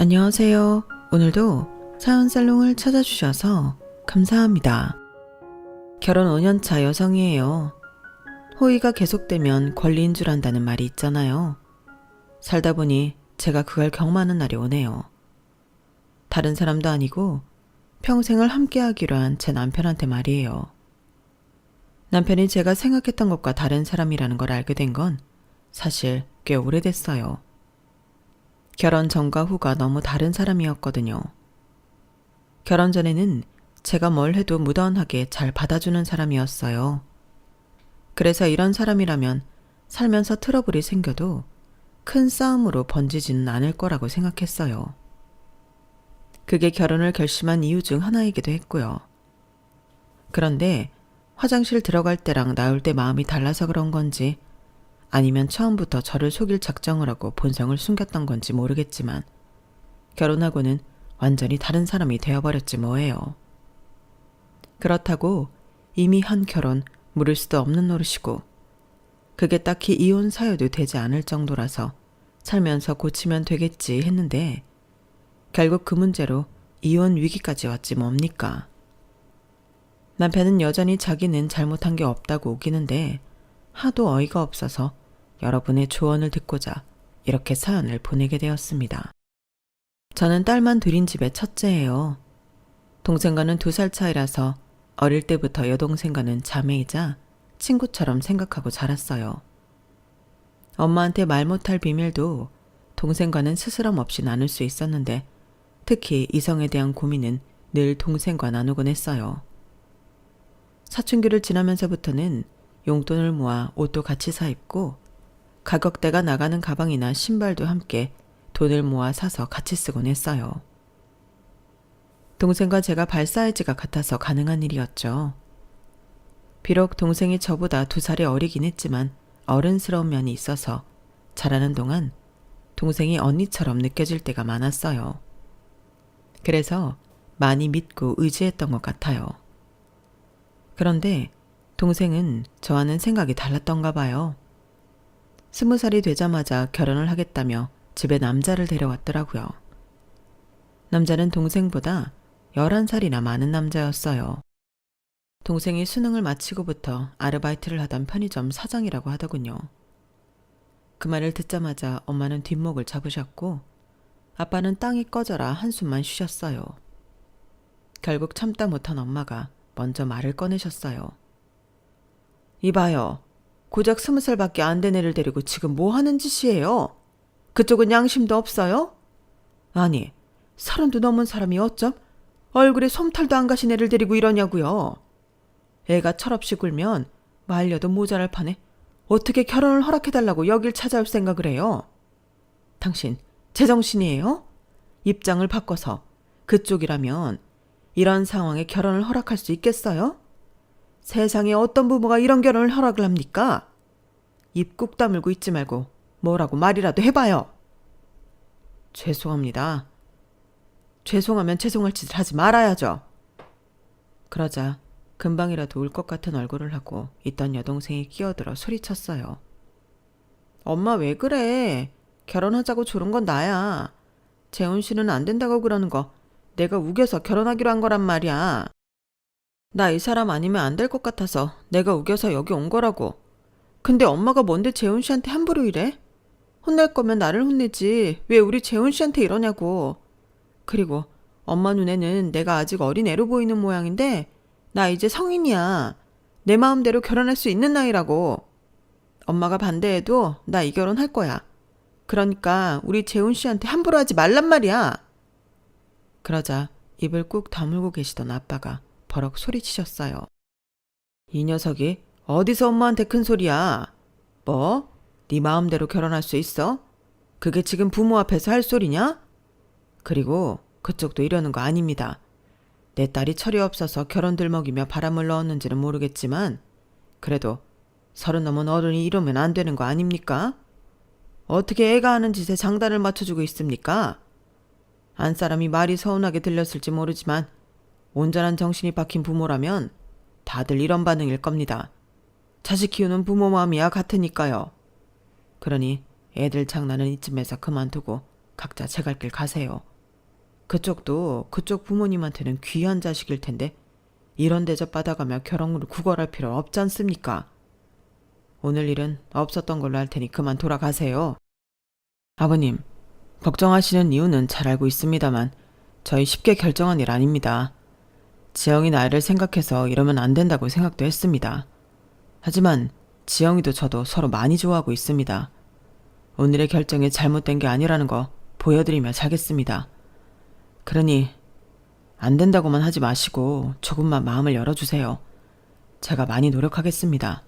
안녕하세요. 오늘도 사연살롱을 찾아주셔서 감사합니다. 결혼 5년차 여성이에요. 호의가 계속되면 권리인 줄 안다는 말이 있잖아요. 살다 보니 제가 그걸 경험하는 날이 오네요. 다른 사람도 아니고 평생을 함께하기로 한 제 남편한테 말이에요. 남편이 제가 생각했던 것과 다른 사람이라는 걸 알게 된 건 사실 꽤 오래됐어요. 결혼 전과 후가 너무 다른 사람이었거든요. 결혼 전에는 제가 뭘 해도 무던하게 잘 받아주는 사람이었어요. 그래서 이런 사람이라면 살면서 트러블이 생겨도 큰 싸움으로 번지지는 않을 거라고 생각했어요. 그게 결혼을 결심한 이유 중 하나이기도 했고요. 그런데 화장실 들어갈 때랑 나올 때 마음이 달라서 그런 건지 아니면 처음부터 저를 속일 작정을 하고 본성을 숨겼던 건지 모르겠지만 결혼하고는 완전히 다른 사람이 되어버렸지 뭐예요. 그렇다고 이미 한 결혼 물을 수도 없는 노릇이고 그게 딱히 이혼 사유도 되지 않을 정도라서 살면서 고치면 되겠지 했는데 결국 그 문제로 이혼 위기까지 왔지 뭡니까. 남편은 여전히 자기는 잘못한 게 없다고 우기는데 하도 어이가 없어서 여러분의 조언을 듣고자 이렇게 사연을 보내게 되었습니다. 저는 딸만 둘인 집의 첫째예요. 동생과는 2살 차이라서 어릴 때부터 여동생과는 자매이자 친구처럼 생각하고 자랐어요. 엄마한테 말 못할 비밀도 동생과는 스스럼 없이 나눌 수 있었는데 특히 이성에 대한 고민은 늘 동생과 나누곤 했어요. 사춘기를 지나면서부터는 용돈을 모아 옷도 같이 사 입고 가격대가 나가는 가방이나 신발도 함께 돈을 모아 사서 같이 쓰곤 했어요. 동생과 제가 발 사이즈가 같아서 가능한 일이었죠. 비록 동생이 저보다 2살이 어리긴 했지만 어른스러운 면이 있어서 자라는 동안 동생이 언니처럼 느껴질 때가 많았어요. 그래서 많이 믿고 의지했던 것 같아요. 그런데 동생은 저와는 생각이 달랐던가 봐요. 20살이 되자마자 결혼을 하겠다며 집에 남자를 데려왔더라고요. 남자는 동생보다 11살이나 많은 남자였어요. 동생이 수능을 마치고부터 아르바이트를 하던 편의점 사장이라고 하더군요. 그 말을 듣자마자 엄마는 뒷목을 잡으셨고 아빠는 땅이 꺼져라 한숨만 쉬셨어요. 결국 참다 못한 엄마가 먼저 말을 꺼내셨어요. 이봐요. 고작 20살밖에 안 된 애를 데리고 지금 뭐 하는 짓이에요? 그쪽은 양심도 없어요? 아니, 30도 넘은 사람이 어쩜 얼굴에 솜털도 안 가신 애를 데리고 이러냐고요. 애가 철없이 굴면 말려도 모자랄 판에 어떻게 결혼을 허락해달라고 여길 찾아올 생각을 해요? 당신 제정신이에요? 입장을 바꿔서 그쪽이라면 이런 상황에 결혼을 허락할 수 있겠어요? 세상에 어떤 부모가 이런 결혼을 허락을 합니까? 입 꾹 다물고 있지 말고 뭐라고 말이라도 해봐요. 죄송합니다. 죄송하면 죄송할 짓을 하지 말아야죠. 그러자 금방이라도 울 것 같은 얼굴을 하고 있던 여동생이 끼어들어 소리쳤어요. 엄마 왜 그래? 결혼하자고 조른 건 나야. 재훈 씨는 안 된다고 그러는 거 내가 우겨서 결혼하기로 한 거란 말이야. 나 이 사람 아니면 안 될 것 같아서 내가 우겨서 여기 온 거라고. 근데 엄마가 뭔데 재훈 씨한테 함부로 이래? 혼낼 거면 나를 혼내지 왜 우리 재훈 씨한테 이러냐고. 그리고 엄마 눈에는 내가 아직 어린 애로 보이는 모양인데 나 이제 성인이야. 내 마음대로 결혼할 수 있는 나이라고. 엄마가 반대해도 나 이 결혼 할 거야. 그러니까 우리 재훈 씨한테 함부로 하지 말란 말이야. 그러자 입을 꾹 다물고 계시던 아빠가 버럭 소리치셨어요. 이 녀석이 어디서 엄마한테 큰 소리야. 뭐? 네 마음대로 결혼할 수 있어? 그게 지금 부모 앞에서 할 소리냐? 그리고 그쪽도 이러는 거 아닙니다. 내 딸이 철이 없어서 결혼 들먹이며 바람을 넣었는지는 모르겠지만 그래도 30 넘은 어른이 이러면 안 되는 거 아닙니까? 어떻게 애가 하는 짓에 장단을 맞춰주고 있습니까? 안 사람이 말이 서운하게 들렸을지 모르지만 온전한 정신이 박힌 부모라면 다들 이런 반응일 겁니다. 자식 키우는 부모 마음이야 같으니까요. 그러니 애들 장난은 이쯤에서 그만두고 각자 제 갈 길 가세요. 그쪽도 그쪽 부모님한테는 귀한 자식일 텐데 이런 대접 받아가며 결혼을 구걸할 필요 없지 않습니까? 오늘 일은 없었던 걸로 할 테니 그만 돌아가세요. 아버님, 걱정하시는 이유는 잘 알고 있습니다만 저희 쉽게 결정한 일 아닙니다. 지영이 나이를 생각해서 이러면 안 된다고 생각도 했습니다. 하지만 지영이도 저도 서로 많이 좋아하고 있습니다. 오늘의 결정이 잘못된 게 아니라는 거 보여드리며 자겠습니다. 그러니 안 된다고만 하지 마시고 조금만 마음을 열어주세요. 제가 많이 노력하겠습니다.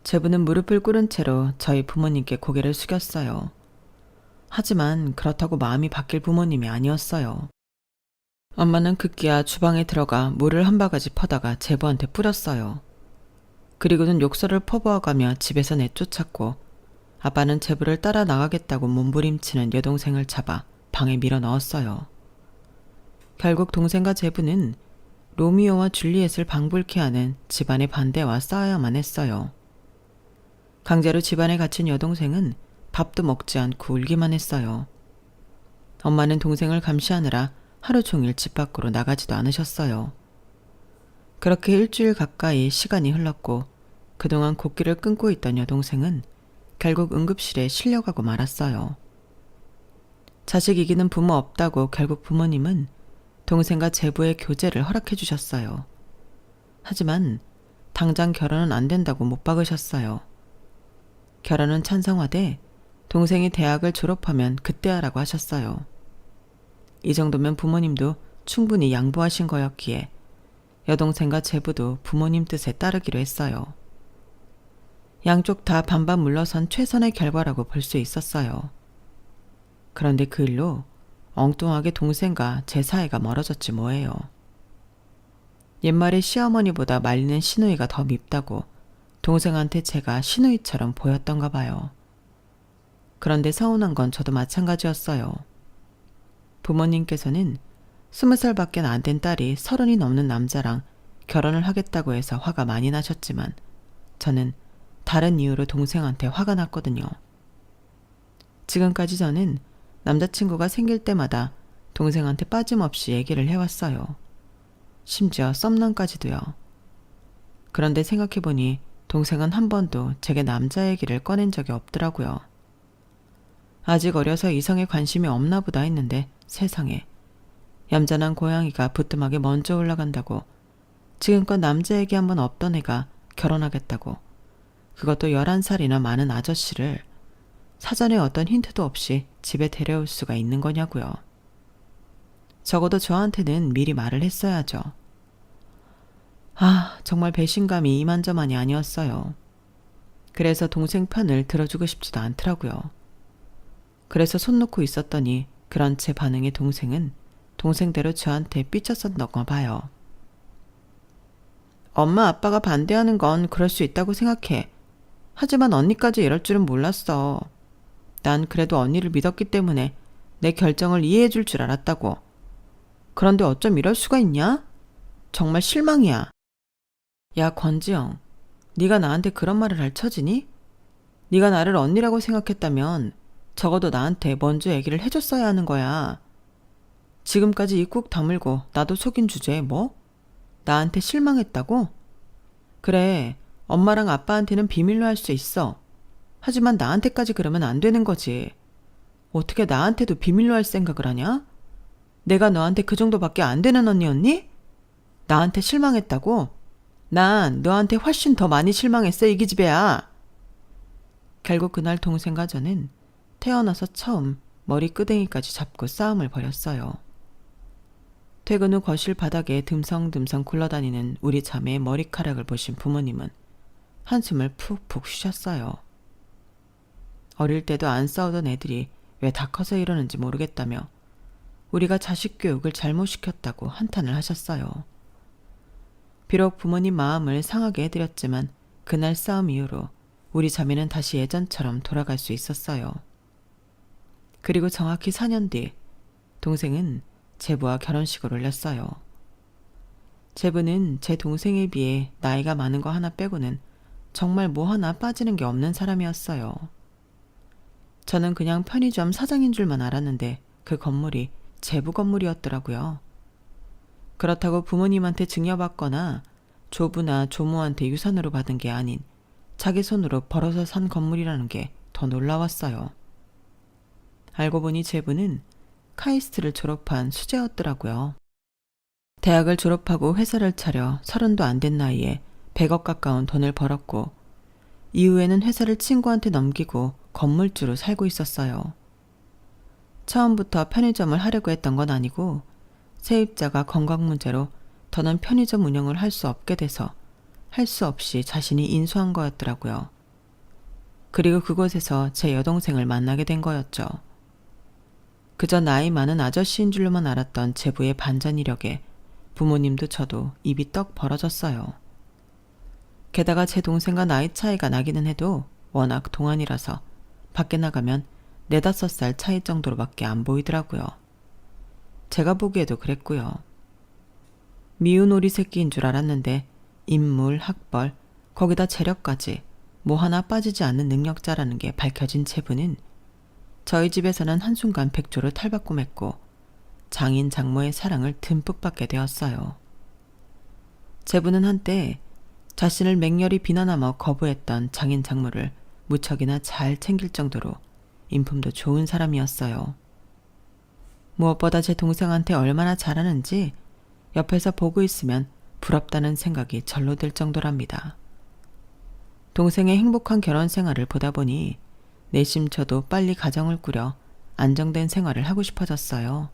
제부는 무릎을 꿇은 채로 저희 부모님께 고개를 숙였어요. 하지만 그렇다고 마음이 바뀔 부모님이 아니었어요. 엄마는 급기야 주방에 들어가 물을 한 바가지 퍼다가 제부한테 뿌렸어요. 그리고는 욕설을 퍼부어가며 집에서 내쫓았고 아빠는 제부를 따라 나가겠다고 몸부림치는 여동생을 잡아 방에 밀어 넣었어요. 결국 동생과 제부는 로미오와 줄리엣을 방불케 하는 집안의 반대와 싸워야만 했어요. 강제로 집안에 갇힌 여동생은 밥도 먹지 않고 울기만 했어요. 엄마는 동생을 감시하느라 하루 종일 집 밖으로 나가지도 않으셨어요. 그렇게 일주일 가까이 시간이 흘렀고 그동안 곡기를 끊고 있던 여동생은 결국 응급실에 실려가고 말았어요. 자식 이기는 부모 없다고 결국 부모님은 동생과 제부의 교제를 허락해 주셨어요. 하지만 당장 결혼은 안 된다고 못 박으셨어요. 결혼은 찬성화돼 동생이 대학을 졸업하면 그때 하라고 하셨어요. 이 정도면 부모님도 충분히 양보하신 거였기에 여동생과 제부도 부모님 뜻에 따르기로 했어요. 양쪽 다 반반 물러선 최선의 결과라고 볼 수 있었어요. 그런데 그 일로 엉뚱하게 동생과 제 사이가 멀어졌지 뭐예요. 옛말에 시어머니보다 말리는 시누이가 더 밉다고 동생한테 제가 시누이처럼 보였던가 봐요. 그런데 서운한 건 저도 마찬가지였어요. 부모님께서는 20살밖에 안 된 딸이 30이 넘는 남자랑 결혼을 하겠다고 해서 화가 많이 나셨지만 저는 다른 이유로 동생한테 화가 났거든요. 지금까지 저는 남자친구가 생길 때마다 동생한테 빠짐없이 얘기를 해왔어요. 심지어 썸남까지도요. 그런데 생각해보니 동생은 한 번도 제게 남자 얘기를 꺼낸 적이 없더라고요. 아직 어려서 이성에 관심이 없나 보다 했는데 세상에 얌전한 고양이가 부뚜막에 먼저 올라간다고 지금껏 남자 얘기 한 번 없던 애가 결혼하겠다고 그것도 11살이나 많은 아저씨를 사전에 어떤 힌트도 없이 집에 데려올 수가 있는 거냐고요. 적어도 저한테는 미리 말을 했어야죠. 정말 배신감이 이만저만이 아니었어요. 그래서 동생 편을 들어주고 싶지도 않더라고요. 그래서 손 놓고 있었더니 그런 제 반응에 동생은 동생대로 저한테 삐쳤었던가 봐요. 엄마 아빠가 반대하는 건 그럴 수 있다고 생각해. 하지만 언니까지 이럴 줄은 몰랐어. 난 그래도 언니를 믿었기 때문에 내 결정을 이해해 줄 줄 알았다고. 그런데 어쩜 이럴 수가 있냐? 정말 실망이야. 야 권지영, 네가 나한테 그런 말을 할 처지니? 네가 나를 언니라고 생각했다면 적어도 나한테 먼저 얘기를 해줬어야 하는 거야. 지금까지 입 꾹 다물고 나도 속인 주제에 뭐? 나한테 실망했다고? 그래, 엄마랑 아빠한테는 비밀로 할 수 있어. 하지만 나한테까지 그러면 안 되는 거지. 어떻게 나한테도 비밀로 할 생각을 하냐? 내가 너한테 그 정도밖에 안 되는 언니였니? 나한테 실망했다고? 난 너한테 훨씬 더 많이 실망했어, 이 기집애야. 결국 그날 동생과 저는 태어나서 처음 머리 끄댕이까지 잡고 싸움을 벌였어요. 퇴근 후 거실 바닥에 듬성듬성 굴러다니는 우리 자매의 머리카락을 보신 부모님은 한숨을 푹푹 쉬셨어요. 어릴 때도 안 싸우던 애들이 왜 다 커서 이러는지 모르겠다며 우리가 자식 교육을 잘못 시켰다고 한탄을 하셨어요. 비록 부모님 마음을 상하게 해드렸지만 그날 싸움 이후로 우리 자매는 다시 예전처럼 돌아갈 수 있었어요. 그리고 정확히 4년 뒤 동생은 제부와 결혼식을 올렸어요. 제부는 제 동생에 비해 나이가 많은 거 하나 빼고는 정말 뭐 하나 빠지는 게 없는 사람이었어요. 저는 그냥 편의점 사장인 줄만 알았는데 그 건물이 제부 건물이었더라고요. 그렇다고 부모님한테 증여받거나 조부나 조모한테 유산으로 받은 게 아닌 자기 손으로 벌어서 산 건물이라는 게 더 놀라웠어요. 알고 보니 제부는 카이스트를 졸업한 수재였더라고요. 대학을 졸업하고 회사를 차려 30도 안 된 나이에 100억 가까운 돈을 벌었고 이후에는 회사를 친구한테 넘기고 건물주로 살고 있었어요. 처음부터 편의점을 하려고 했던 건 아니고 세입자가 건강 문제로 더는 편의점 운영을 할 수 없게 돼서 할 수 없이 자신이 인수한 거였더라고요. 그리고 그곳에서 제 여동생을 만나게 된 거였죠. 그저 나이 많은 아저씨인 줄로만 알았던 제부의 반전 이력에 부모님도 저도 입이 떡 벌어졌어요. 게다가 제 동생과 나이 차이가 나기는 해도 워낙 동안이라서 밖에 나가면 4, 5살 차이 정도로밖에 안 보이더라고요. 제가 보기에도 그랬고요. 미운 오리 새끼인 줄 알았는데 인물, 학벌, 거기다 재력까지 뭐 하나 빠지지 않는 능력자라는 게 밝혀진 제부는 저희 집에서는 한순간 백조를 탈바꿈했고 장인 장모의 사랑을 듬뿍 받게 되었어요. 제부는 한때 자신을 맹렬히 비난하며 거부했던 장인 장모를 무척이나 잘 챙길 정도로 인품도 좋은 사람이었어요. 무엇보다 제 동생한테 얼마나 잘하는지 옆에서 보고 있으면 부럽다는 생각이 절로 들 정도랍니다. 동생의 행복한 결혼 생활을 보다 보니 내심 저도 빨리 가정을 꾸려 안정된 생활을 하고 싶어졌어요.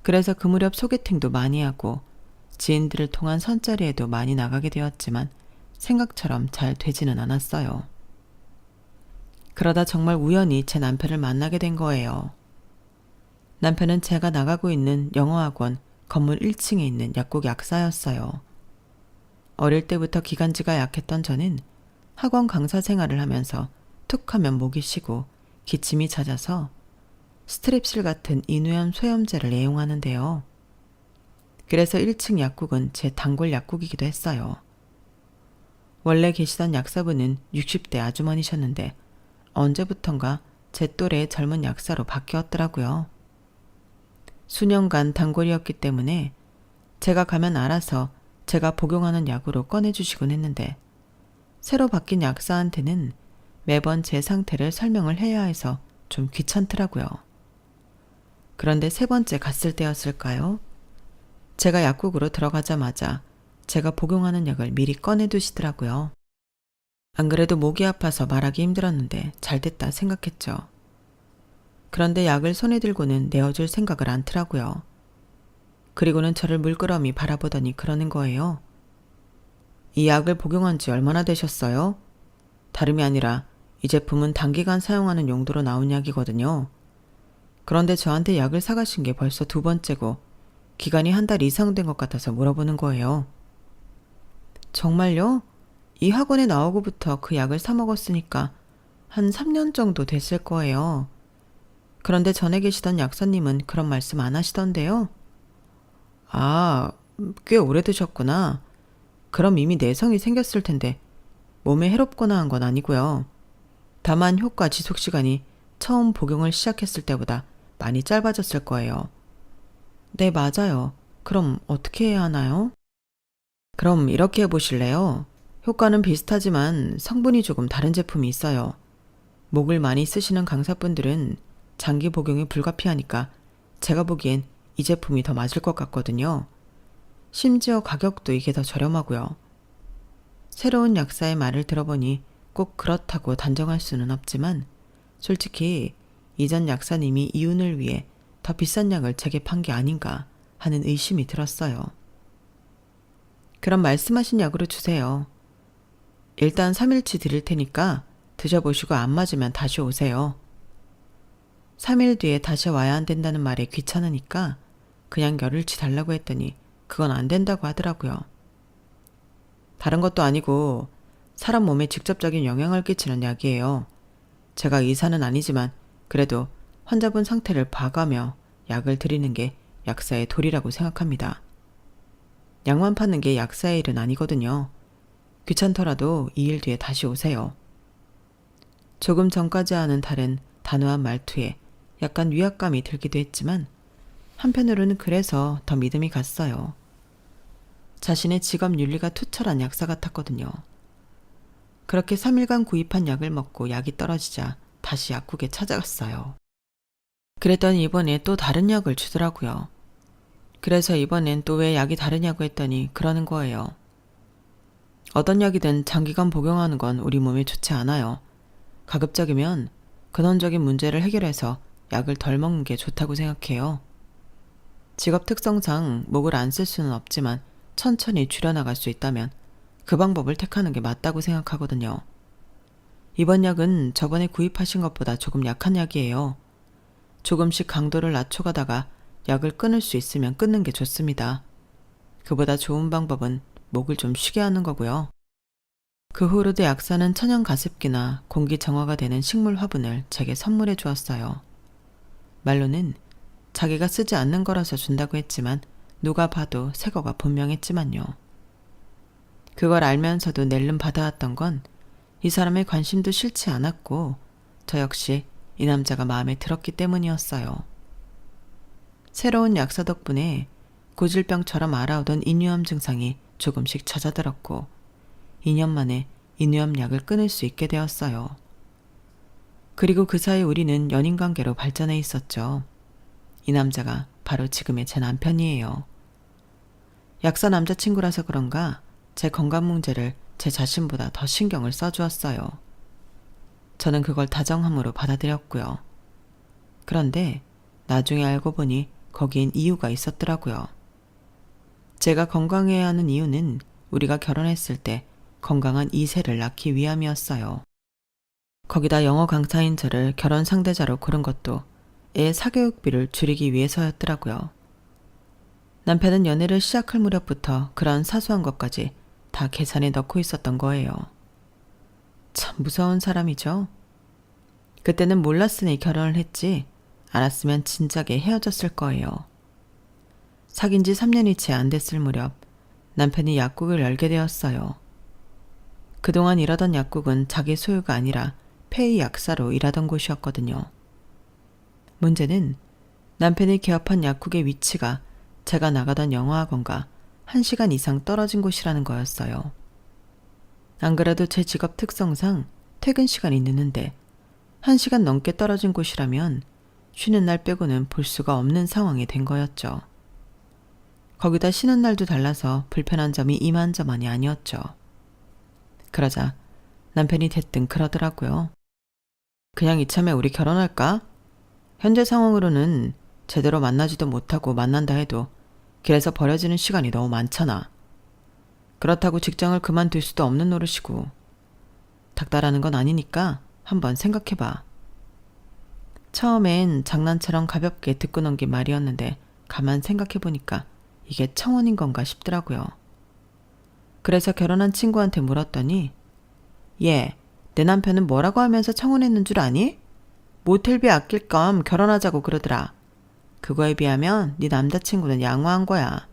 그래서 그 무렵 소개팅도 많이 하고 지인들을 통한 선자리에도 많이 나가게 되었지만 생각처럼 잘 되지는 않았어요. 그러다 정말 우연히 제 남편을 만나게 된 거예요. 남편은 제가 나가고 있는 영어학원 건물 1층에 있는 약국 약사였어요. 어릴 때부터 기관지가 약했던 저는 학원 강사 생활을 하면서 툭 하면 목이 쉬고 기침이 잦아서 스트랩실 같은 인후염 소염제를 애용하는데요. 그래서 1층 약국은 제 단골 약국이기도 했어요. 원래 계시던 약사분은 60대 아주머니셨는데 언제부턴가 제 또래의 젊은 약사로 바뀌었더라고요. 수년간 단골이었기 때문에 제가 가면 알아서 제가 복용하는 약으로 꺼내주시곤 했는데 새로 바뀐 약사한테는 매번 제 상태를 설명을 해야 해서 좀 귀찮더라고요. 그런데 3번째 갔을 때였을까요? 제가 약국으로 들어가자마자 제가 복용하는 약을 미리 꺼내두시더라고요. 안 그래도 목이 아파서 말하기 힘들었는데 잘됐다 생각했죠. 그런데 약을 손에 들고는 내어줄 생각을 않더라고요. 그리고는 저를 물끄러미 바라보더니 그러는 거예요. 이 약을 복용한 지 얼마나 되셨어요? 다름이 아니라 이 제품은 단기간 사용하는 용도로 나온 약이거든요. 그런데 저한테 약을 사가신 게 벌써 2번째고 기간이 1달 이상 된 것 같아서 물어보는 거예요. 정말요? 이 학원에 나오고부터 그 약을 사 먹었으니까 한 3년 정도 됐을 거예요. 그런데 전에 계시던 약사님은 그런 말씀 안 하시던데요. 아, 꽤 오래 드셨구나. 그럼 이미 내성이 생겼을 텐데 몸에 해롭거나 한 건 아니고요. 다만 효과 지속 시간이 처음 복용을 시작했을 때보다 많이 짧아졌을 거예요. 네, 맞아요. 그럼 어떻게 해야 하나요? 그럼 이렇게 해보실래요? 효과는 비슷하지만 성분이 조금 다른 제품이 있어요. 목을 많이 쓰시는 강사분들은 장기 복용이 불가피하니까 제가 보기엔 이 제품이 더 맞을 것 같거든요. 심지어 가격도 이게 더 저렴하고요. 새로운 약사의 말을 들어보니 꼭 그렇다고 단정할 수는 없지만 솔직히 이전 약사님이 이윤을 위해 더 비싼 약을 제게 판 게 아닌가 하는 의심이 들었어요. 그럼 말씀하신 약으로 주세요. 일단 3일치 드릴 테니까 드셔보시고 안 맞으면 다시 오세요. 3일 뒤에 다시 와야 안 된다는 말에 귀찮으니까 그냥 열흘치 달라고 했더니 그건 안 된다고 하더라고요. 다른 것도 아니고 사람 몸에 직접적인 영향을 끼치는 약이에요. 제가 의사는 아니지만 그래도 환자분 상태를 봐가며 약을 드리는 게 약사의 도리라고 생각합니다. 약만 파는 게 약사의 일은 아니거든요. 귀찮더라도 2일 뒤에 다시 오세요. 조금 전까지와는 다른 단호한 말투에 약간 위압감이 들기도 했지만 한편으로는 그래서 더 믿음이 갔어요. 자신의 직업 윤리가 투철한 약사 같았거든요. 그렇게 3일간 구입한 약을 먹고 약이 떨어지자 다시 약국에 찾아갔어요. 그랬더니 이번에 또 다른 약을 주더라고요. 그래서 이번엔 또 왜 약이 다르냐고 했더니 그러는 거예요. 어떤 약이든 장기간 복용하는 건 우리 몸에 좋지 않아요. 가급적이면 근원적인 문제를 해결해서 약을 덜 먹는 게 좋다고 생각해요. 직업 특성상 목을 안 쓸 수는 없지만 천천히 줄여나갈 수 있다면 그 방법을 택하는 게 맞다고 생각하거든요. 이번 약은 저번에 구입하신 것보다 조금 약한 약이에요. 조금씩 강도를 낮춰가다가 약을 끊을 수 있으면 끊는 게 좋습니다. 그보다 좋은 방법은 목을 좀 쉬게 하는 거고요. 그 후로도 약사는 천연 가습기나 공기 정화가 되는 식물 화분을 제게 선물해 주었어요. 말로는 자기가 쓰지 않는 거라서 준다고 했지만 누가 봐도 새 거가 분명했지만요. 그걸 알면서도 낼름 받아왔던 건 이 사람의 관심도 싫지 않았고 저 역시 이 남자가 마음에 들었기 때문이었어요. 새로운 약사 덕분에 고질병처럼 알아오던 인유암 증상이 조금씩 잦아들었고 2년 만에 인유암 약을 끊을 수 있게 되었어요. 그리고 그 사이 우리는 연인관계로 발전해 있었죠. 이 남자가 바로 지금의 제 남편이에요. 약사 남자친구라서 그런가 제 건강 문제를 제 자신보다 더 신경을 써주었어요. 저는 그걸 다정함으로 받아들였고요. 그런데 나중에 알고 보니 거기엔 이유가 있었더라고요. 제가 건강해야 하는 이유는 우리가 결혼했을 때 건강한 2세를 낳기 위함이었어요. 거기다 영어 강사인 저를 결혼 상대자로 고른 것도 애 사교육비를 줄이기 위해서였더라고요. 남편은 연애를 시작할 무렵부터 그런 사소한 것까지 다 계산에 넣고 있었던 거예요. 참 무서운 사람이죠. 그때는 몰랐으니 결혼을 했지 알았으면 진작에 헤어졌을 거예요. 사귄 지 3년이 채 안 됐을 무렵 남편이 약국을 열게 되었어요. 그동안 일하던 약국은 자기 소유가 아니라 폐의 약사로 일하던 곳이었거든요. 문제는 남편이 개업한 약국의 위치가 제가 나가던 영어학원과 1시간 이상 떨어진 곳이라는 거였어요. 안 그래도 제 직업 특성상 퇴근 시간이 늦는데 1시간 넘게 떨어진 곳이라면 쉬는 날 빼고는 볼 수가 없는 상황이 된 거였죠. 거기다 쉬는 날도 달라서 불편한 점이 이만저만이 아니었죠. 그러자 남편이 대뜸 그러더라고요. 그냥 이참에 우리 결혼할까? 현재 상황으로는 제대로 만나지도 못하고 만난다 해도 길에서 버려지는 시간이 너무 많잖아. 그렇다고 직장을 그만둘 수도 없는 노릇이고 닥달하는 건 아니니까 한번 생각해봐. 처음엔 장난처럼 가볍게 듣고 넘긴 말이었는데 가만 생각해보니까 이게 청혼인 건가 싶더라고요. 그래서 결혼한 친구한테 물었더니 얘, 내 남편은 뭐라고 하면서 청혼했는 줄 아니? 모텔비 아낄 겸 결혼하자고 그러더라. 그거에 비하면 네 남자친구는 양호한 거야.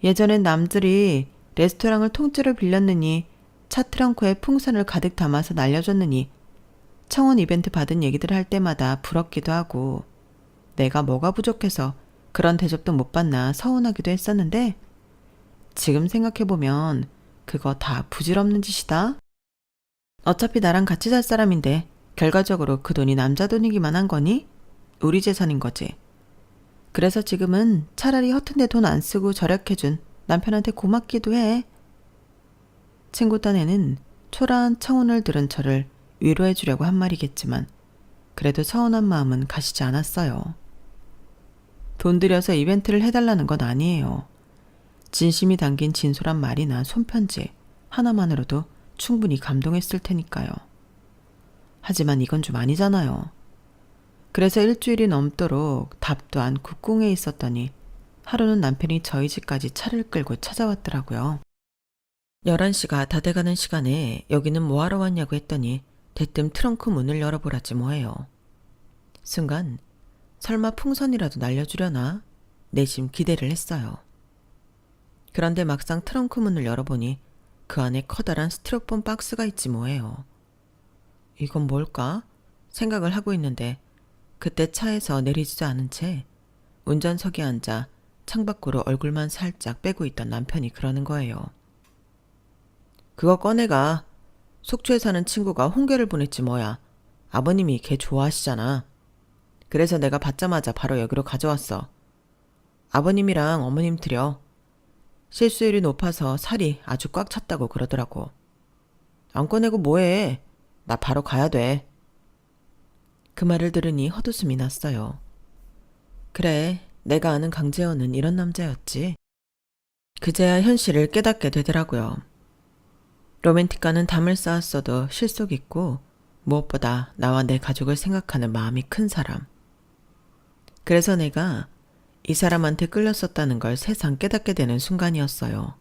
예전엔 남들이 레스토랑을 통째로 빌렸느니 차 트렁크에 풍선을 가득 담아서 날려줬느니 청혼 이벤트 받은 얘기들 할 때마다 부럽기도 하고 내가 뭐가 부족해서 그런 대접도 못 받나 서운하기도 했었는데 지금 생각해보면 그거 다 부질없는 짓이다. 어차피 나랑 같이 살 사람인데 결과적으로 그 돈이 남자 돈이기만 한 거니? 우리 재산인 거지. 그래서 지금은 차라리 허튼 데 돈 안 쓰고 절약해준 남편한테 고맙기도 해. 친구 딴에는 초라한 청혼을 들은 저를 위로해 주려고 한 말이겠지만 그래도 서운한 마음은 가시지 않았어요. 돈 들여서 이벤트를 해달라는 건 아니에요. 진심이 담긴 진솔한 말이나 손편지 하나만으로도 충분히 감동했을 테니까요. 하지만 이건 좀 아니잖아요. 그래서 일주일이 넘도록 답도 않고 꿍해 있었더니 하루는 남편이 저희 집까지 차를 끌고 찾아왔더라고요. 11시가 다 돼가는 시간에 여기는 뭐하러 왔냐고 했더니 대뜸 트렁크 문을 열어보라지 뭐해요. 순간 설마 풍선이라도 날려주려나 내심 기대를 했어요. 그런데 막상 트렁크 문을 열어보니 그 안에 커다란 스티로폼 박스가 있지 뭐해요. 이건 뭘까? 생각을 하고 있는데 그때 차에서 내리지도 않은 채 운전석에 앉아 창밖으로 얼굴만 살짝 빼고 있던 남편이 그러는 거예요. 그거 꺼내가. 속초에 사는 친구가 홍게를 보냈지 뭐야. 아버님이 걔 좋아하시잖아. 그래서 내가 받자마자 바로 여기로 가져왔어. 아버님이랑 어머님 드려. 실수율이 높아서 살이 아주 꽉 찼다고 그러더라고. 안 꺼내고 뭐해. 나 바로 가야 돼. 그 말을 들으니 헛웃음이 났어요. 그래, 내가 아는 강재원은 이런 남자였지. 그제야 현실을 깨닫게 되더라고요. 로맨틱가는 담을 쌓았어도 실속 있고 무엇보다 나와 내 가족을 생각하는 마음이 큰 사람. 그래서 내가 이 사람한테 끌렸었다는 걸 새삼 깨닫게 되는 순간이었어요.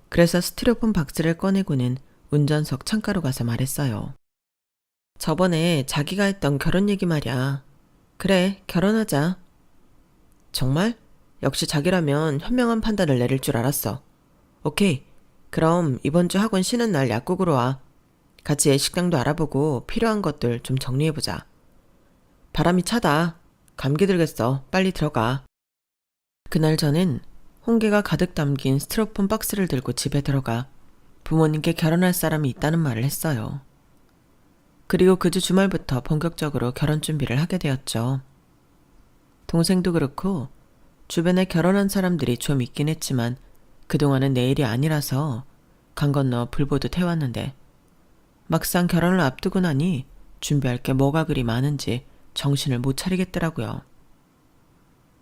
그래서 스티로폼 박스를 꺼내고는 운전석 창가로 가서 말했어요. 저번에 자기가 했던 결혼 얘기 말이야. 그래, 결혼하자. 정말? 역시 자기라면 현명한 판단을 내릴 줄 알았어. 오케이. 그럼 이번 주 학원 쉬는 날 약국으로 와. 같이 예식장도 알아보고 필요한 것들 좀 정리해보자. 바람이 차다. 감기 들겠어. 빨리 들어가. 그날 저는 홍게가 가득 담긴 스티로폼 박스를 들고 집에 들어가 부모님께 결혼할 사람이 있다는 말을 했어요. 그리고 그 주 주말부터 본격적으로 결혼 준비를 하게 되었죠. 동생도 그렇고 주변에 결혼한 사람들이 좀 있긴 했지만 그동안은 내 일이 아니라서 강 건너 불보듯 해왔는데 막상 결혼을 앞두고 나니 준비할 게 뭐가 그리 많은지 정신을 못 차리겠더라고요.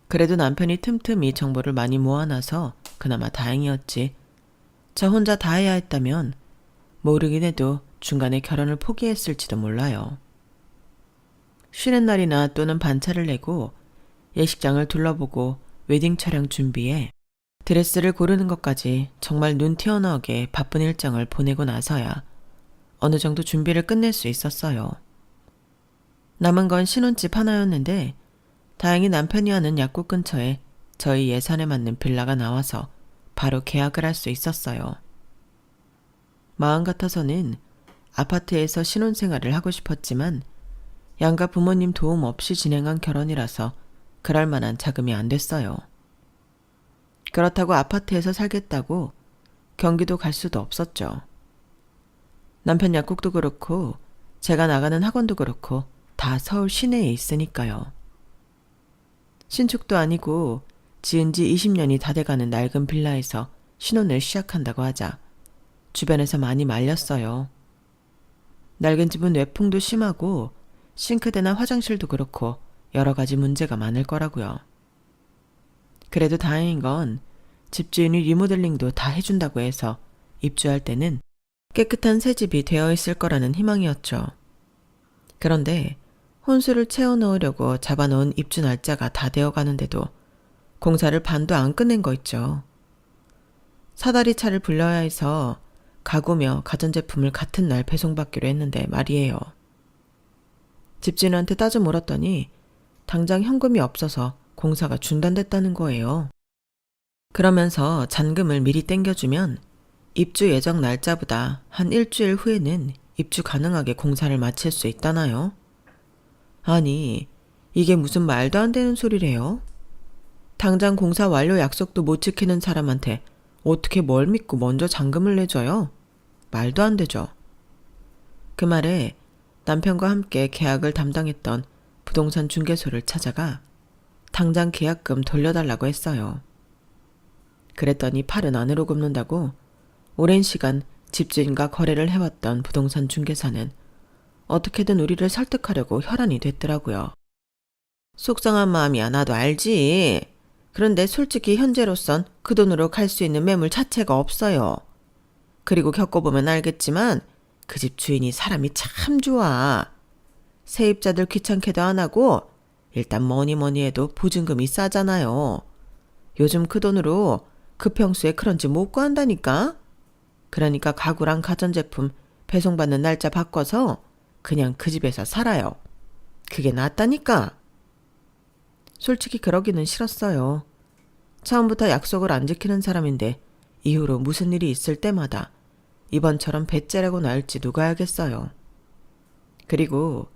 그래도 남편이 틈틈이 정보를 많이 모아놔서 그나마 다행이었지. 저 혼자 다 해야 했다면 모르긴 해도 중간에 결혼을 포기했을지도 몰라요. 쉬는 날이나 또는 반차를 내고 예식장을 둘러보고 웨딩 촬영 준비에 드레스를 고르는 것까지 정말 눈 튀어나오게 바쁜 일정을 보내고 나서야 어느 정도 준비를 끝낼 수 있었어요. 남은 건 신혼집 하나였는데 다행히 남편이 하는 약국 근처에 저희 예산에 맞는 빌라가 나와서 바로 계약을 할 수 있었어요. 마음 같아서는 아파트에서 신혼생활을 하고 싶었지만 양가 부모님 도움 없이 진행한 결혼이라서 그럴 만한 자금이 안 됐어요. 그렇다고 아파트에서 살겠다고 경기도 갈 수도 없었죠. 남편 약국도 그렇고 제가 나가는 학원도 그렇고 다 서울 시내에 있으니까요. 신축도 아니고 지은 지 20년이 다 돼가는 낡은 빌라에서 신혼을 시작한다고 하자 주변에서 많이 말렸어요. 낡은 집은 외풍도 심하고 싱크대나 화장실도 그렇고 여러 가지 문제가 많을 거라고요. 그래도 다행인 건 집주인이 리모델링도 다 해준다고 해서 입주할 때는 깨끗한 새 집이 되어 있을 거라는 희망이었죠. 그런데 혼수를 채워 넣으려고 잡아놓은 입주 날짜가 다 되어 가는데도 공사를 반도 안 끝낸 거 있죠. 사다리 차를 불러야 해서 가구며 가전제품을 같은 날 배송받기로 했는데 말이에요. 집주인한테 따져 물었더니 당장 현금이 없어서 공사가 중단됐다는 거예요. 그러면서 잔금을 미리 땡겨주면 입주 예정 날짜보다 한 일주일 후에는 입주 가능하게 공사를 마칠 수 있다나요? 아니, 이게 무슨 말도 안 되는 소리래요? 당장 공사 완료 약속도 못 지키는 사람한테 어떻게 뭘 믿고 먼저 잔금을 내줘요? 말도 안 되죠. 그 말에 남편과 함께 계약을 담당했던 부동산 중개소를 찾아가 당장 계약금 돌려달라고 했어요. 그랬더니 팔은 안으로 굽는다고 오랜 시간 집주인과 거래를 해왔던 부동산 중개사는 어떻게든 우리를 설득하려고 혈안이 됐더라고요. 속상한 마음이야 나도 알지. 그런데 솔직히 현재로선 그 돈으로 갈 수 있는 매물 자체가 없어요. 그리고 겪어보면 알겠지만 그 집 주인이 사람이 참 좋아. 세입자들 귀찮게도 안 하고 일단 뭐니 해도 보증금이 싸잖아요. 요즘 그 돈으로 그 평수에 그런 집 못 구한다니까. 그러니까 가구랑 가전제품 배송받는 날짜 바꿔서 그냥 그 집에서 살아요. 그게 낫다니까. 솔직히 그러기는 싫었어요. 처음부터 약속을 안 지키는 사람인데 이후로 무슨 일이 있을 때마다 이번처럼 배째라고 나올지 누가 알겠어요. 그리고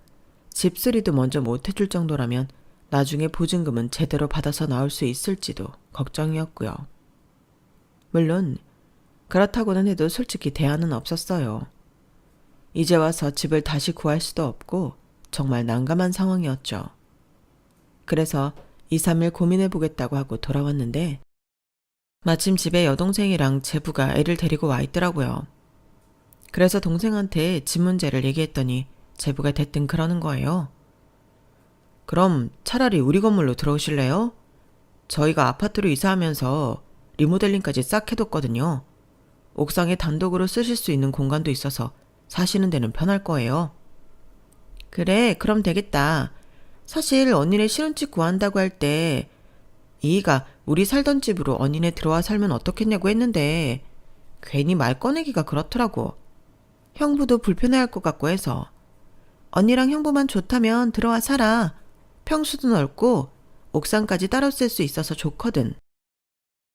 집수리도 먼저 못 해줄 정도라면 나중에 보증금은 제대로 받아서 나올 수 있을지도 걱정이었고요. 물론 그렇다고는 해도 솔직히 대안은 없었어요. 이제 와서 집을 다시 구할 수도 없고 정말 난감한 상황이었죠. 그래서 2, 3일 고민해보겠다고 하고 돌아왔는데 마침 집에 여동생이랑 제부가 애를 데리고 와 있더라고요. 그래서 동생한테 집 문제를 얘기했더니 제부가 대뜸 그러는 거예요. 그럼 차라리 우리 건물로 들어오실래요? 저희가 아파트로 이사하면서 리모델링까지 싹 해뒀거든요. 옥상에 단독으로 쓰실 수 있는 공간도 있어서 사시는 데는 편할 거예요. 그래, 그럼 되겠다. 사실 언니네 신혼집 구한다고 할 때 이희가 우리 살던 집으로 언니네 들어와 살면 어떻겠냐고 했는데 괜히 말 꺼내기가 그렇더라고. 형부도 불편해할 것 같고 해서 언니랑 형부만 좋다면 들어와 살아. 평수도 넓고 옥상까지 따로 쓸 수 있어서 좋거든.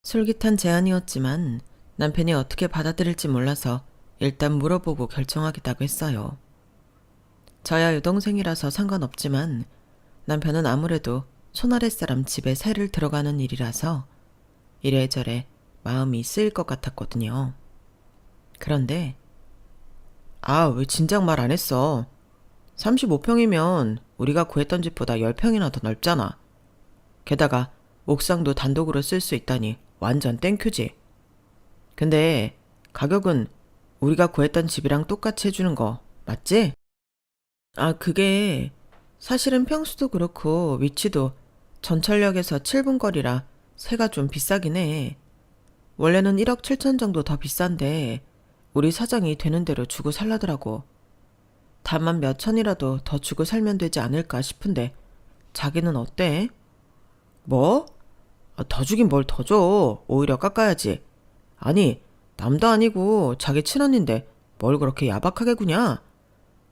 솔깃한 제안이었지만 남편이 어떻게 받아들일지 몰라서 일단 물어보고 결정하겠다고 했어요. 저야 여동생이라서 상관없지만 남편은 아무래도 손아랫사람 집에 새를 들어가는 일이라서 이래저래 마음이 쓰일 것 같았거든요. 그런데 왜 진작 말 안 했어. 35평이면 우리가 구했던 집보다 10평이나 더 넓잖아. 게다가 옥상도 단독으로 쓸 수 있다니 완전 땡큐지. 근데 가격은 우리가 구했던 집이랑 똑같이 해주는 거 맞지? 그게 사실은 평수도 그렇고 위치도 전철역에서 7분 거리라 세가 좀 비싸긴 해. 원래는 1억 7천 정도 더 비싼데 우리 사장이 되는 대로 주고 살라더라고. 다만 몇 천이라도 더 주고 살면 되지 않을까 싶은데 자기는 어때? 뭐? 더 주긴 뭘 더 줘. 오히려 깎아야지. 아니, 남도 아니고 자기 친언니인데 뭘 그렇게 야박하게 구냐?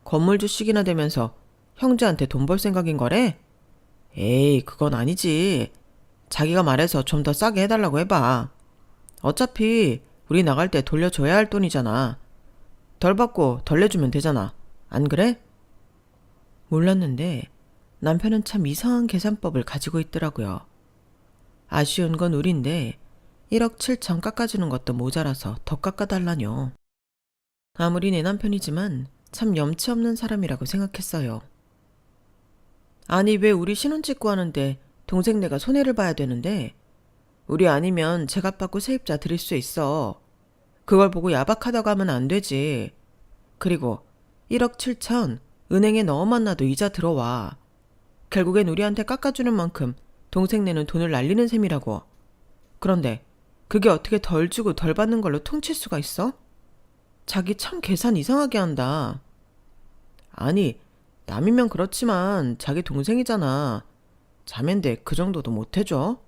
건물 주식이나 되면서 형제한테 돈 벌 생각인 거래? 에이, 그건 아니지. 자기가 말해서 좀 더 싸게 해달라고 해봐. 어차피 우리 나갈 때 돌려줘야 할 돈이잖아. 덜 받고 덜 내주면 되잖아. 안 그래? 몰랐는데 남편은 참 이상한 계산법을 가지고 있더라고요. 아쉬운 건 우린데 1억 7천 깎아주는 것도 모자라서 더 깎아달라뇨. 아무리 내 남편이지만 참 염치 없는 사람이라고 생각했어요. 아니 왜 우리 신혼집 구하는데 동생네가 손해를 봐야 되는데 우리 아니면 제값 받고 세입자 드릴 수 있어. 그걸 보고 야박하다고 하면 안 되지. 그리고 1억 7천 은행에 넣어만 놔도 이자 들어와. 결국엔 우리한테 깎아주는 만큼 동생네는 돈을 날리는 셈이라고. 그런데 그게 어떻게 덜 주고 덜 받는 걸로 퉁칠 수가 있어? 자기 참 계산 이상하게 한다. 아니 남이면 그렇지만 자기 동생이잖아. 자매인데 그 정도도 못 해줘?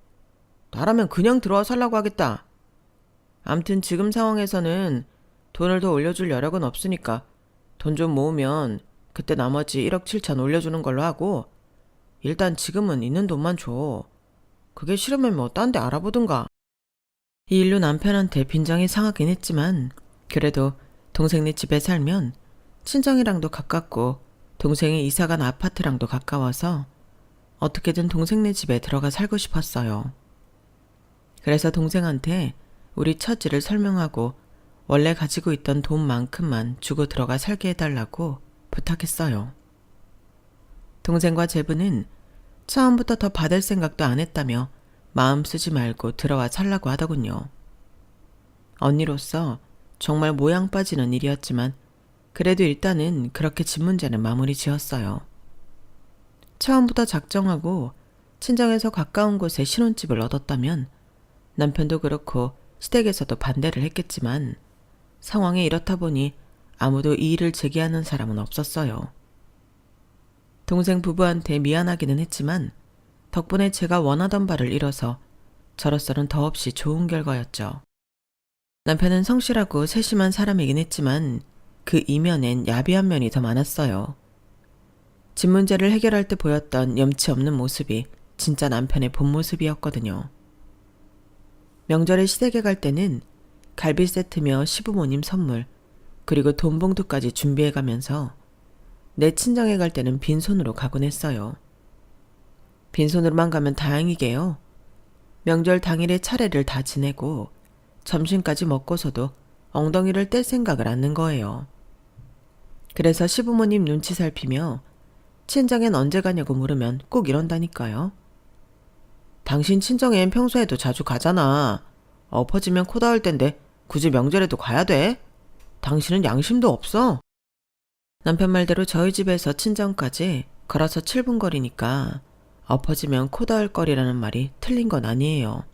나라면 그냥 들어와 살라고 하겠다. 암튼 지금 상황에서는 돈을 더 올려줄 여력은 없으니까 돈 좀 모으면 그때 나머지 1억 7천 올려주는 걸로 하고 일단 지금은 있는 돈만 줘. 그게 싫으면 뭐 딴 데 알아보든가. 이 일로 남편한테 빈정이 상하긴 했지만 그래도 동생네 집에 살면 친정이랑도 가깝고 동생이 이사간 아파트랑도 가까워서 어떻게든 동생네 집에 들어가 살고 싶었어요. 그래서 동생한테 우리 처지를 설명하고 원래 가지고 있던 돈만큼만 주고 들어가 살게 해달라고 부탁했어요. 동생과 제부는 처음부터 더 받을 생각도 안 했다며 마음 쓰지 말고 들어와 살라고 하더군요. 언니로서 정말 모양 빠지는 일이었지만 그래도 일단은 그렇게 집 문제는 마무리 지었어요. 처음부터 작정하고 친정에서 가까운 곳에 신혼집을 얻었다면 남편도 그렇고 시댁에서도 반대를 했겠지만 상황이 이렇다 보니 아무도 이의를 제기하는 사람은 없었어요. 동생 부부한테 미안하기는 했지만 덕분에 제가 원하던 바를 이뤄서 저로서는 더없이 좋은 결과였죠. 남편은 성실하고 세심한 사람이긴 했지만 그 이면엔 야비한 면이 더 많았어요. 집 문제를 해결할 때 보였던 염치 없는 모습이 진짜 남편의 본 모습이었거든요. 명절에 시댁에 갈 때는 갈비 세트며 시부모님 선물 그리고 돈 봉투까지 준비해가면서 내 친정에 갈 때는 빈손으로 가곤 했어요. 빈손으로만 가면 다행이게요. 명절 당일에 차례를 다 지내고 점심까지 먹고서도 엉덩이를 뗄 생각을 않는 거예요. 그래서 시부모님 눈치 살피며 친정엔 언제 가냐고 물으면 꼭 이런다니까요. 당신 친정엔 평소에도 자주 가잖아. 엎어지면 코 닿을 텐데 굳이 명절에도 가야 돼? 당신은 양심도 없어? 남편 말대로 저희 집에서 친정까지 걸어서 7분 거리니까 엎어지면 코 닿을 거리라는 말이 틀린 건 아니에요.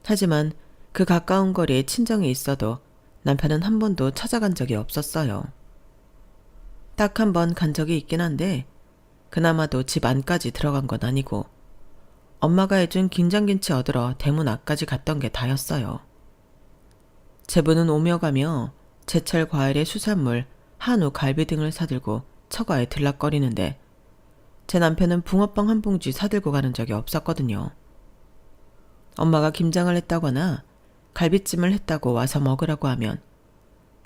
하지만 그 가까운 거리에 친정이 있어도 남편은 한 번도 찾아간 적이 없었어요. 딱 한 번 간 적이 있긴 한데 그나마도 집 안까지 들어간 건 아니고 엄마가 해준 김장김치 얻으러 대문 앞까지 갔던 게 다였어요. 제부는 오며 가며 제철 과일의 수산물, 한우, 갈비 등을 사들고 처가에 들락거리는데 제 남편은 붕어빵 한 봉지 사들고 가는 적이 없었거든요. 엄마가 김장을 했다거나 갈비찜을 했다고 와서 먹으라고 하면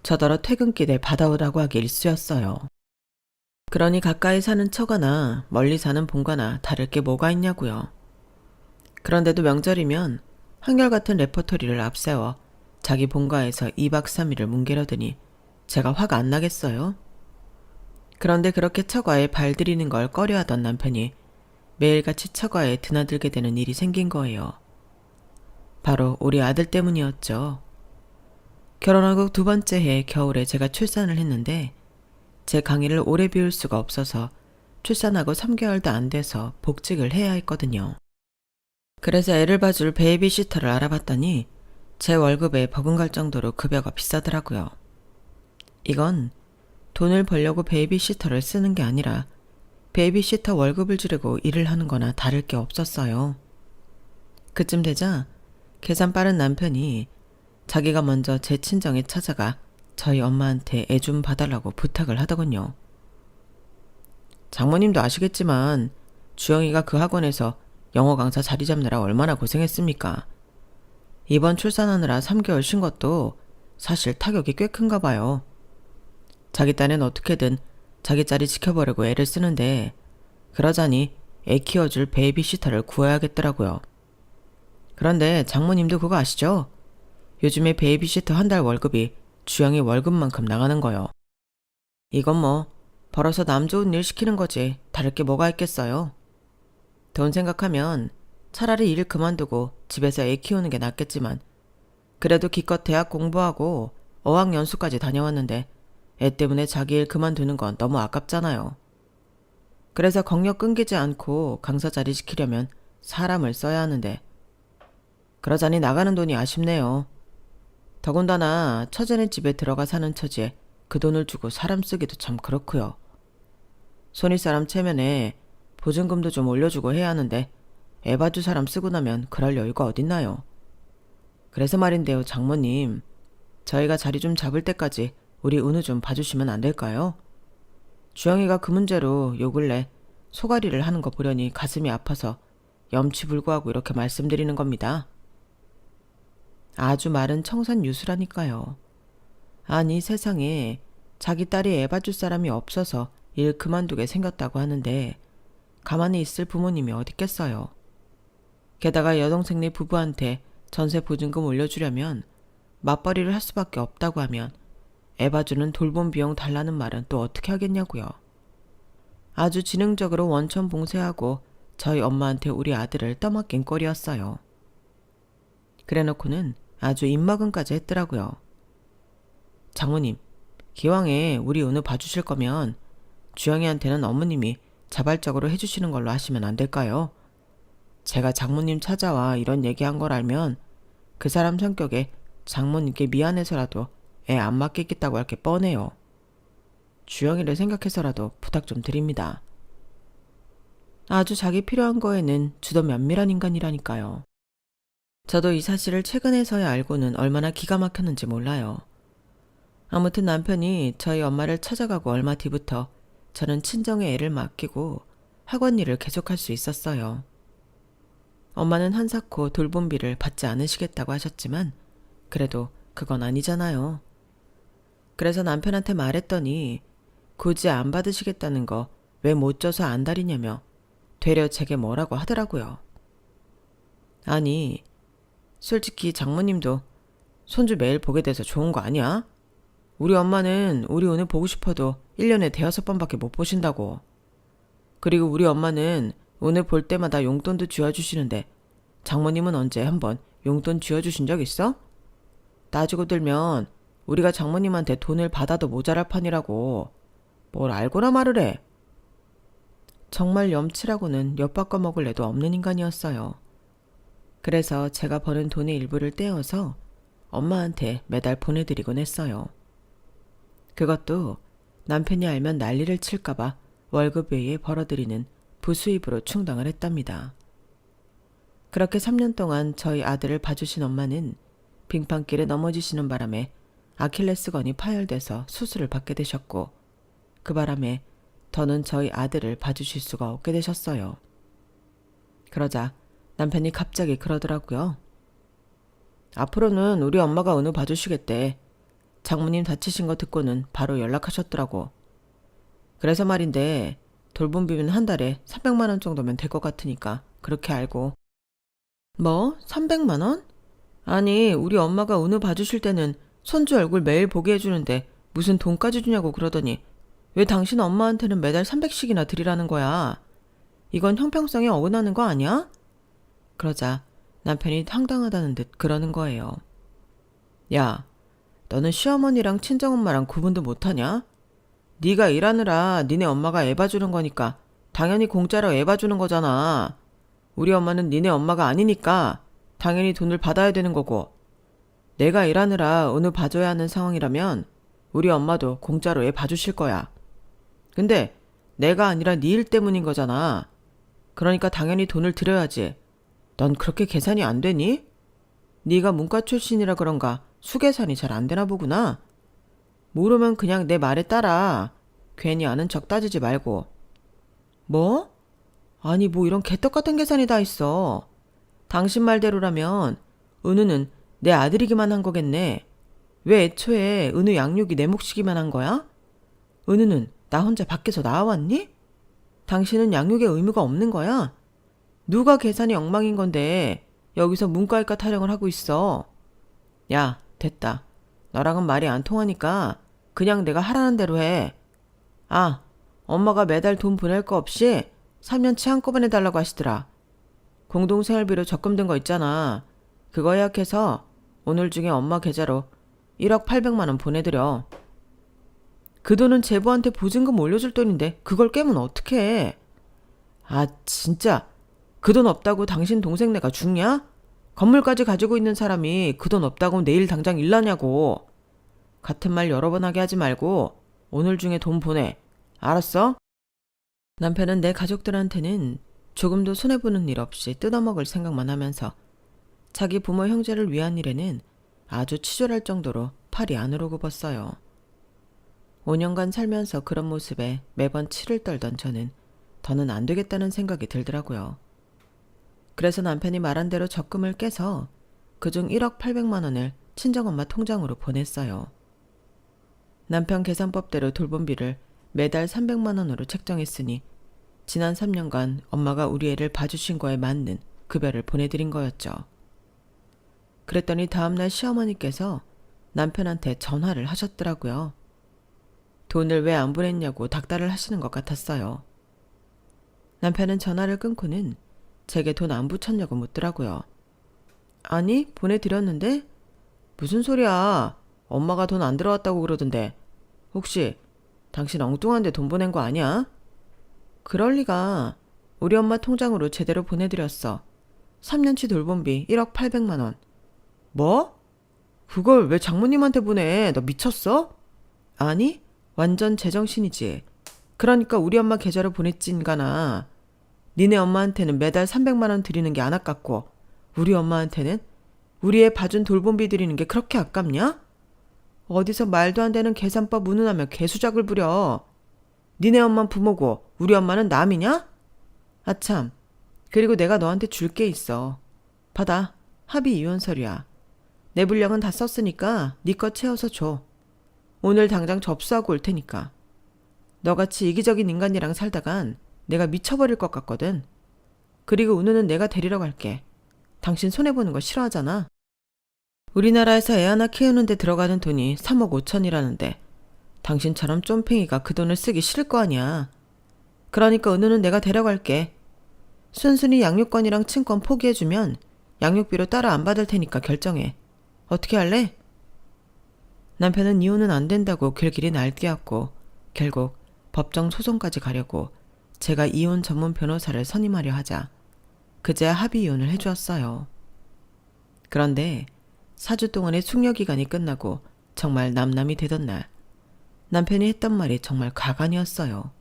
저더러 퇴근길에 받아오라고 하기 일쑤였어요. 그러니 가까이 사는 처가나 멀리 사는 본가나 다를 게 뭐가 있냐고요. 그런데도 명절이면 한결같은 레퍼토리를 앞세워 자기 본가에서 2박 3일을 뭉개려더니 제가 화가 안 나겠어요? 그런데 그렇게 처가에 발들이는 걸 꺼려하던 남편이 매일같이 처가에 드나들게 되는 일이 생긴 거예요. 바로 우리 아들 때문이었죠. 결혼하고 2번째 해 겨울에 제가 출산을 했는데 제 강의를 오래 비울 수가 없어서 출산하고 3개월도 안 돼서 복직을 해야 했거든요. 그래서 애를 봐줄 베이비시터를 알아봤더니 제 월급에 버금갈 정도로 급여가 비싸더라고요. 이건 돈을 벌려고 베이비시터를 쓰는 게 아니라 베이비시터 월급을 주려고 일을 하는 거나 다를 게 없었어요. 그쯤 되자 계산 빠른 남편이 자기가 먼저 제 친정에 찾아가 저희 엄마한테 애 좀 봐달라고 부탁을 하더군요. 장모님도 아시겠지만 주영이가 그 학원에서 영어 강사 자리 잡느라 얼마나 고생했습니까? 이번 출산하느라 3개월 쉰 것도 사실 타격이 꽤 큰가 봐요. 자기 딴엔 어떻게든 자기 자리 지켜보려고 애를 쓰는데 그러자니 애 키워줄 베이비시터를 구해야겠더라고요. 그런데 장모님도 그거 아시죠? 요즘에 베이비시터 한 달 월급이 주영이 월급만큼 나가는 거요. 이건 뭐 벌어서 남 좋은 일 시키는 거지 다를 게 뭐가 있겠어요. 돈 생각하면 차라리 일 그만두고 집에서 애 키우는 게 낫겠지만 그래도 기껏 대학 공부하고 어학연수까지 다녀왔는데 애 때문에 자기 일 그만두는 건 너무 아깝잖아요. 그래서 경력 끊기지 않고 강사 자리 지키려면 사람을 써야 하는데 그러자니 나가는 돈이 아쉽네요. 더군다나 처제네 집에 들어가 사는 처지에 그 돈을 주고 사람 쓰기도 참 그렇고요. 손윗사람 체면에 보증금도 좀 올려주고 해야 하는데 애 봐줄 사람 쓰고 나면 그럴 여유가 어딨나요. 그래서 말인데요, 장모님. 저희가 자리 좀 잡을 때까지 우리 은우 좀 봐주시면 안 될까요? 주영이가 그 문제로 요 근래 소가리를 하는 거 보려니 가슴이 아파서 염치불구하고 이렇게 말씀드리는 겁니다. 아주 말은 청산유수라니까요. 아니 세상에 자기 딸이 애 봐줄 사람이 없어서 일 그만두게 생겼다고 하는데 가만히 있을 부모님이 어딨겠어요. 게다가 여동생네 부부한테 전세 보증금 올려주려면 맞벌이를 할 수밖에 없다고 하면 애 봐주는 돌봄 비용 달라는 말은 또 어떻게 하겠냐고요. 아주 지능적으로 원천 봉쇄하고 저희 엄마한테 우리 아들을 떠맡긴 꼴이었어요. 그래놓고는 아주 입막음까지 했더라고요. 장모님, 기왕에 우리 은우 봐주실 거면 주영이한테는 어머님이 자발적으로 해주시는 걸로 하시면 안 될까요? 제가 장모님 찾아와 이런 얘기한 걸 알면 그 사람 성격에 장모님께 미안해서라도 애 안 맡기겠다고 할 게 뻔해요. 주영이를 생각해서라도 부탁 좀 드립니다. 아주 자기 필요한 거에는 주도 면밀한 인간이라니까요. 저도 이 사실을 최근에서야 알고는 얼마나 기가 막혔는지 몰라요. 아무튼 남편이 저희 엄마를 찾아가고 얼마 뒤부터 저는 친정에 애를 맡기고 학원 일을 계속할 수 있었어요. 엄마는 한사코 돌봄비를 받지 않으시겠다고 하셨지만 그래도 그건 아니잖아요. 그래서 남편한테 말했더니 굳이 안 받으시겠다는 거 왜 못 줘서 안달이냐며 되려 제게 뭐라고 하더라고요. 아니, 솔직히 장모님도 손주 매일 보게 돼서 좋은 거 아니야? 우리 엄마는 우리 은우 보고 싶어도 1년에 대여섯 번밖에 못 보신다고. 그리고 우리 엄마는 은우 볼 때마다 용돈도 쥐어주시는데 장모님은 언제 한번 용돈 쥐어주신 적 있어? 따지고 들면 우리가 장모님한테 돈을 받아도 모자랄 판이라고. 뭘 알고나 말을 해. 정말 염치라고는 엿바꿔 먹을 애도 없는 인간이었어요. 그래서 제가 버는 돈의 일부를 떼어서 엄마한테 매달 보내드리곤 했어요. 그것도 남편이 알면 난리를 칠까봐 월급 외에 벌어들이는 부수입으로 충당을 했답니다. 그렇게 3년 동안 저희 아들을 봐주신 엄마는 빙판길에 넘어지시는 바람에 아킬레스건이 파열돼서 수술을 받게 되셨고, 그 바람에 더는 저희 아들을 봐주실 수가 없게 되셨어요. 그러자 남편이 갑자기 그러더라고요. 앞으로는 우리 엄마가 은우 봐주시겠대. 장모님 다치신 거 듣고는 바로 연락하셨더라고. 그래서 말인데 돌봄비는 한 달에 300만 원 정도면 될 것 같으니까 그렇게 알고. 뭐? 300만 원? 아니, 우리 엄마가 은우 봐주실 때는 손주 얼굴 매일 보게 해주는데 무슨 돈까지 주냐고 그러더니 왜 당신 엄마한테는 매달 300씩이나 드리라는 거야? 이건 형평성에 어긋나는 거 아니야? 그러자 남편이 황당하다는 듯 그러는 거예요. 야, 너는 시어머니랑 친정엄마랑 구분도 못하냐? 네가 일하느라 니네 엄마가 애 봐주는 거니까 당연히 공짜로 애 봐주는 거잖아. 우리 엄마는 니네 엄마가 아니니까 당연히 돈을 받아야 되는 거고, 내가 일하느라 은우 봐줘야 하는 상황이라면 우리 엄마도 공짜로 애 봐주실 거야. 근데 내가 아니라 네 일 때문인 거잖아. 그러니까 당연히 돈을 드려야지. 넌 그렇게 계산이 안 되니? 네가 문과 출신이라 그런가 수계산이 잘 안 되나 보구나. 모르면 그냥 내 말에 따라. 괜히 아는 척 따지지 말고. 뭐? 아니, 뭐 이런 개떡 같은 계산이 다 있어. 당신 말대로라면 은우는 내 아들이기만 한 거겠네. 왜 애초에 은우 양육이 내 몫이기만 한 거야? 은우는 나 혼자 밖에서 나와왔니? 당신은 양육에 의무가 없는 거야? 누가 계산이 엉망인 건데 여기서 문과일과 타령을 하고 있어. 야, 됐다. 너랑은 말이 안 통하니까 그냥 내가 하라는 대로 해. 아, 엄마가 매달 돈 보낼 거 없이 3년치 한꺼번에 달라고 하시더라. 공동생활비로 적금된 거 있잖아. 그거 예약해서 오늘 중에 엄마 계좌로 1억 800만 원 보내드려. 그 돈은 제부한테 보증금 올려줄 돈인데 그걸 깨면 어떡해. 아, 진짜 그 돈 없다고 당신 동생네가 죽냐? 건물까지 가지고 있는 사람이 그 돈 없다고 내일 당장 일나냐고. 같은 말 여러 번 하게 하지 말고 오늘 중에 돈 보내. 알았어? 남편은 내 가족들한테는 조금도 손해보는 일 없이 뜯어먹을 생각만 하면서 자기 부모 형제를 위한 일에는 아주 치졸할 정도로 팔이 안으로 굽었어요. 5년간 살면서 그런 모습에 매번 치를 떨던 저는 더는 안 되겠다는 생각이 들더라고요. 그래서 남편이 말한 대로 적금을 깨서 그중 1억 800만 원을 친정엄마 통장으로 보냈어요. 남편 계산법대로 돌봄비를 매달 300만 원으로 책정했으니 지난 3년간 엄마가 우리 애를 봐주신 거에 맞는 급여를 보내드린 거였죠. 그랬더니 다음날 시어머니께서 남편한테 전화를 하셨더라고요. 돈을 왜 안 보냈냐고 닥달을 하시는 것 같았어요. 남편은 전화를 끊고는 제게 돈 안 붙였냐고 묻더라고요. 아니, 보내드렸는데? 무슨 소리야. 엄마가 돈 안 들어왔다고 그러던데. 혹시 당신 엉뚱한데 돈 보낸 거 아니야? 그럴 리가. 우리 엄마 통장으로 제대로 보내드렸어. 3년치 돌봄비 1억 800만 원. 뭐? 그걸 왜 장모님한테 보내? 너 미쳤어? 아니, 완전 제정신이지. 그러니까 우리 엄마 계좌로 보냈지 인간아. 니네 엄마한테는 매달 300만 원 드리는 게 안 아깝고 우리 엄마한테는 우리 애 봐준 돌봄비 드리는 게 그렇게 아깝냐? 어디서 말도 안 되는 계산법 운운하며 개수작을 부려. 니네 엄마는 부모고 우리 엄마는 남이냐? 아참, 그리고 내가 너한테 줄 게 있어. 받아. 합의 이혼 서류야. 내 분량은 다 썼으니까 네 거 채워서 줘. 오늘 당장 접수하고 올 테니까. 너같이 이기적인 인간이랑 살다간 내가 미쳐버릴 것 같거든. 그리고 은우는 내가 데리러 갈게. 당신 손해보는 거 싫어하잖아. 우리나라에서 애 하나 키우는데 들어가는 돈이 3억 5천이라는데 당신처럼 쫌팽이가 그 돈을 쓰기 싫을 거 아니야. 그러니까 은우는 내가 데려갈게. 순순히 양육권이랑 친권 포기해주면 양육비로 따로 안 받을 테니까 결정해. 어떻게 할래? 남편은 이혼은 안 된다고 길길이 날뛰었고 결국 법정 소송까지 가려고 제가 이혼 전문 변호사를 선임하려 하자 그제야 합의 이혼을 해주었어요. 그런데 4주 동안의 숙려기간이 끝나고 정말 남남이 되던 날 남편이 했던 말이 정말 가관이었어요.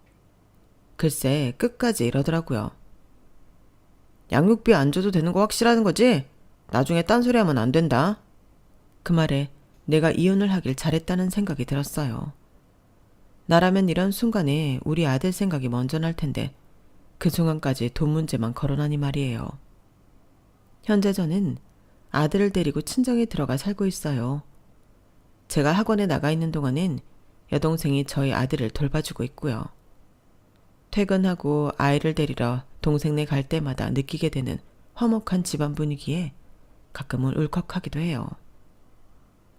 글쎄 끝까지 이러더라고요. 양육비 안 줘도 되는 거 확실하는 거지? 나중에 딴소리 하면 안 된다. 그 말에 내가 이혼을 하길 잘했다는 생각이 들었어요. 나라면 이런 순간에 우리 아들 생각이 먼저 날 텐데 그 순간까지 돈 문제만 거론하니 말이에요. 현재 저는 아들을 데리고 친정에 들어가 살고 있어요. 제가 학원에 나가 있는 동안엔 여동생이 저희 아들을 돌봐주고 있고요. 퇴근하고 아이를 데리러 동생네 갈 때마다 느끼게 되는 화목한 집안 분위기에 가끔은 울컥하기도 해요.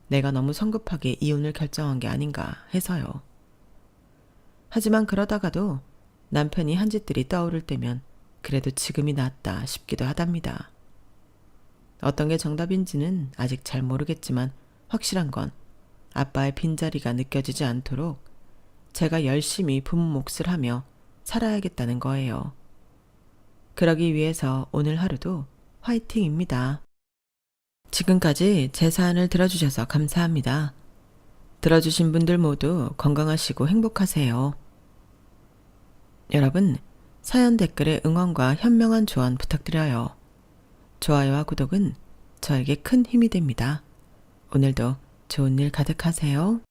내가 너무 성급하게 이혼을 결정한 게 아닌가 해서요. 하지만 그러다가도 남편이 한 짓들이 떠오를 때면 그래도 지금이 낫다 싶기도 하답니다. 어떤 게 정답인지는 아직 잘 모르겠지만 확실한 건 아빠의 빈자리가 느껴지지 않도록 제가 열심히 부모 몫을 하며 살아야겠다는 거예요. 그러기 위해서 오늘 하루도 화이팅입니다. 지금까지 제 사연을 들어주셔서 감사합니다. 들어주신 분들 모두 건강하시고 행복하세요. 여러분, 사연 댓글에 응원과 현명한 조언 부탁드려요. 좋아요와 구독은 저에게 큰 힘이 됩니다. 오늘도 좋은 일 가득하세요.